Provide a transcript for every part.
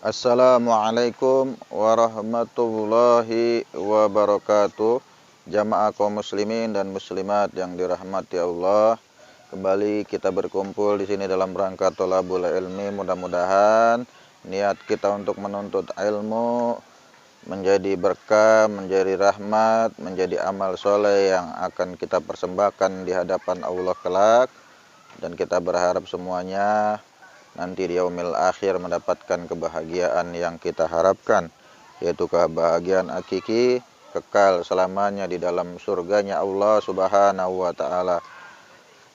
Assalamualaikum warahmatullahi wabarakatuh. Jamaah kaum muslimin dan muslimat yang dirahmati Allah. Kembali kita berkumpul di sini dalam rangka thalabul ilmi. Mudah-mudahan niat kita untuk menuntut ilmu menjadi berkah, menjadi rahmat, menjadi amal soleh yang akan kita persembahkan di hadapan Allah kelak. Dan kita berharap semuanya nanti di yaumil akhir mendapatkan kebahagiaan yang kita harapkan, yaitu kebahagiaan hakiki, kekal selamanya di dalam surganya Allah Subhanahu wa taala.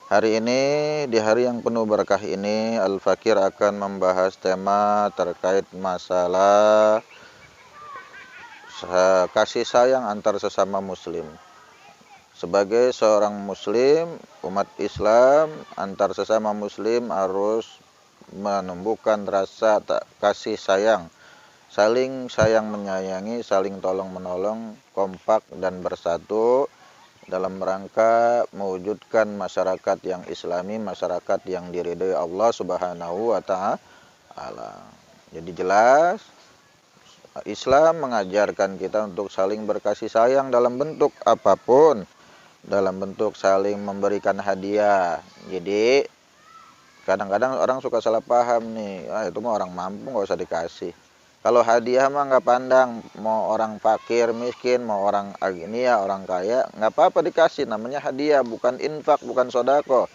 Hari ini, di hari yang penuh berkah ini, Al-Fakir akan membahas tema terkait masalah kasih sayang antar sesama muslim. Sebagai seorang muslim, umat Islam antar sesama muslim harus menumbuhkan rasa kasih sayang, saling sayang menyayangi, saling tolong menolong, kompak dan bersatu dalam rangka mewujudkan masyarakat yang islami, masyarakat yang diridhai Allah Subhanahu wa taala. Jadi jelas Islam mengajarkan kita untuk saling berkasih sayang dalam bentuk apapun, dalam bentuk saling memberikan hadiah. Jadi kadang-kadang orang suka salah paham nih, itu mah orang mampu nggak usah dikasih. Kalau hadiah mah nggak pandang mau orang fakir miskin, mau orang agnia orang kaya, nggak apa-apa dikasih, namanya hadiah, bukan infak, bukan sodako.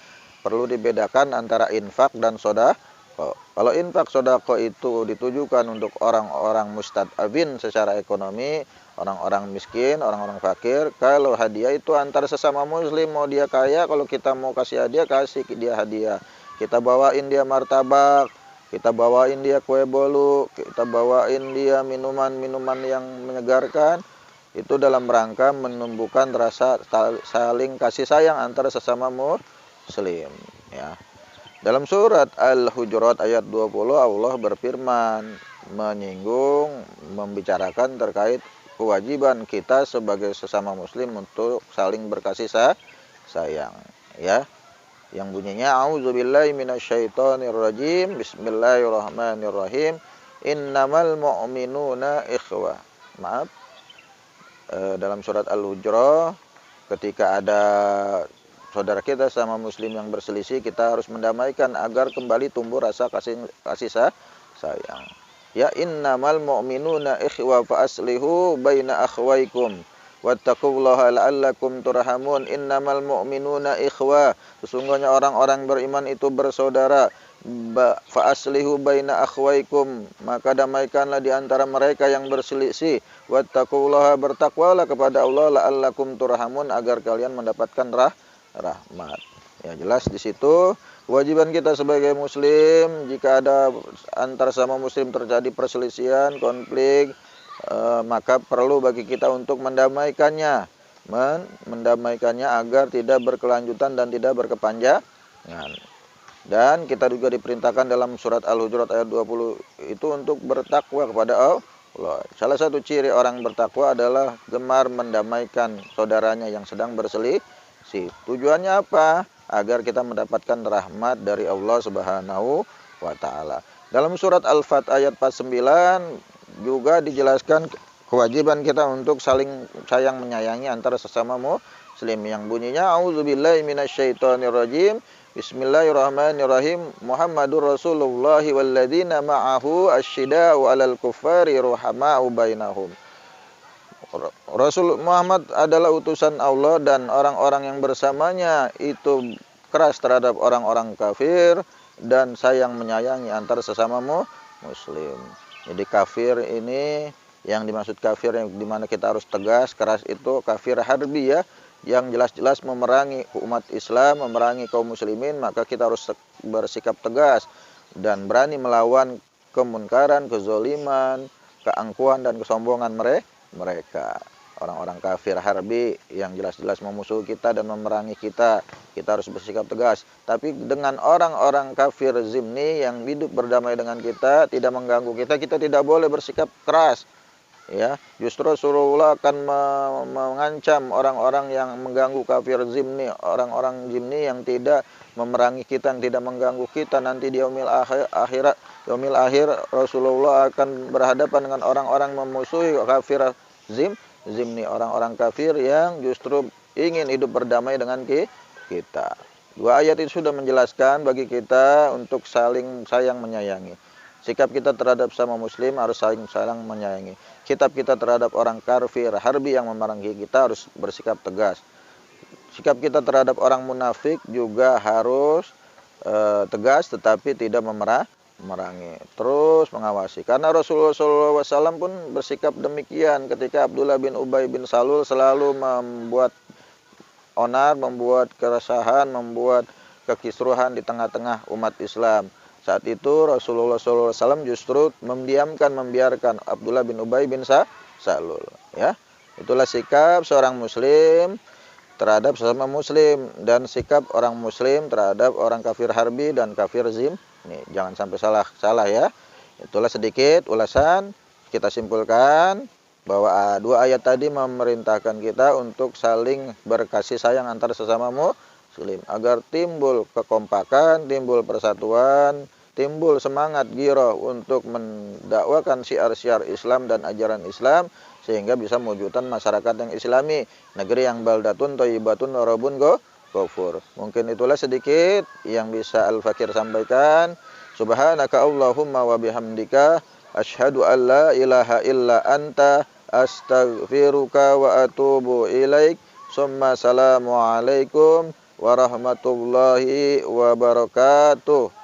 Perlu dibedakan antara infak dan sodako. Kalau infak sodako itu ditujukan untuk orang-orang mustadabin secara ekonomi, orang-orang miskin, orang-orang fakir. Kalau hadiah itu antar sesama muslim, mau dia kaya, kalau kita mau kasih hadiah, kasih dia hadiah. Kita bawain dia martabak, kita bawain dia kue bolu, kita bawain dia minuman-minuman yang menyegarkan. Itu dalam rangka menumbuhkan rasa saling kasih sayang antara sesama muslim, ya. Dalam surat Al-Hujurat ayat 20 Allah berfirman menyinggung, membicarakan terkait kewajiban kita sebagai sesama muslim untuk saling berkasih sayang, ya. Yang bunyinya auzubillahi minasyaitonirrajim, bismillahirrahmanirrahim, innamal mu'minuna ikhwah. Maaf, dalam surat Al-Hujurat ketika ada saudara kita sama muslim yang berselisih, kita harus mendamaikan agar kembali tumbuh rasa kasih sayang. Ya innamal mu'minuna ikhwah fa aslihu baina akhwaikum wattaqullaha la'allakum turhamun. Innamal mu'minuna ikhwah, sesungguhnya orang-orang beriman itu bersaudara. Fa aslihu baina akhwaikum, maka damaikanlah di antara mereka yang berselisih. Wattaqullaha, bertakwalah kepada Allah, la'allakum turhamun, agar kalian mendapatkan rahmat. Ya, jelas di situ kewajiban kita sebagai muslim, jika ada antar sama muslim terjadi perselisihan, konflik, maka perlu bagi kita untuk mendamaikannya, agar tidak berkelanjutan dan tidak berkepanjangan. Dan kita juga diperintahkan dalam surat Al-Hujurat ayat 20 itu untuk bertakwa kepada Allah. Salah satu ciri orang bertakwa adalah gemar mendamaikan saudaranya yang sedang berselisih. Tujuannya apa? Agar kita mendapatkan rahmat dari Allah Subhanahu wa taala. Dalam surat Al-Fat ayat 49 juga dijelaskan kewajiban kita untuk saling sayang menyayangi antara sesama muslim, yang bunyinya auzubillahi minasyaitonirrajim, bismillahirrahmanirrahim, Muhammadur Rasulullah walladzina ma'ahu asyida'u 'alal kuffari ruhama'u bainahum. Rasul Muhammad adalah utusan Allah dan orang-orang yang bersamanya itu keras terhadap orang-orang kafir dan sayang menyayangi antara sesama muslim. Jadi kafir ini, yang dimaksud kafir yang dimana kita harus tegas, keras, itu kafir harbi, ya, yang jelas-jelas memerangi umat Islam, memerangi kaum muslimin, maka kita harus bersikap tegas dan berani melawan kemunkaran, kezoliman, keangkuhan dan kesombongan mereka. Orang-orang kafir harbi yang jelas-jelas memusuhi kita dan memerangi kita, kita harus bersikap tegas. Tapi dengan orang-orang kafir zimni yang hidup berdamai dengan kita, tidak mengganggu kita, kita tidak boleh bersikap keras, ya. Justru Rasulullah akan mengancam orang-orang yang mengganggu kafir zimni, orang-orang zimni yang tidak memerangi kita, yang tidak mengganggu kita. Nanti di yaumil akhir Rasulullah akan berhadapan dengan orang-orang memusuhi kafir zimni, orang-orang kafir yang justru ingin hidup berdamai dengan kita. Dua ayat itu sudah menjelaskan bagi kita untuk saling sayang menyayangi. Sikap kita terhadap sama muslim harus saling menyayangi. Sikap kita terhadap orang kafir harbi yang memerangi kita harus bersikap tegas. Sikap kita terhadap orang munafik juga harus tegas, tetapi tidak memerangi. Terus mengawasi. Karena Rasulullah SAW pun bersikap demikian ketika Abdullah bin Ubay bin Salul selalu membuat onar, membuat keresahan, membuat kekisruhan di tengah-tengah umat Islam. Saat itu Rasulullah SAW justru membiarkan Abdullah bin Ubay bin Salul. Ya, itulah sikap seorang muslim terhadap sesama muslim, dan sikap orang muslim terhadap orang kafir harbi dan kafir zim. Nih, jangan sampai salah ya. Itulah sedikit ulasan. Kita simpulkan bahwa dua ayat tadi memerintahkan kita untuk saling berkasih sayang antar sesama muslim agar timbul kekompakan, timbul persatuan, timbul semangat giroh untuk mendakwakan syiar-syiar Islam dan ajaran Islam, sehingga bisa mewujudkan masyarakat yang islami, negeri yang baldatun thayyibatun warabun ghafur. Mungkin itulah sedikit yang bisa Al-Fakir sampaikan. Subhanaka Allahumma wa bihamdika asyhadu an la ilaha illa anta astaghfiruka wa atubu ilaik. Summa assalamu alaikum warahmatullahi wabarakatuh.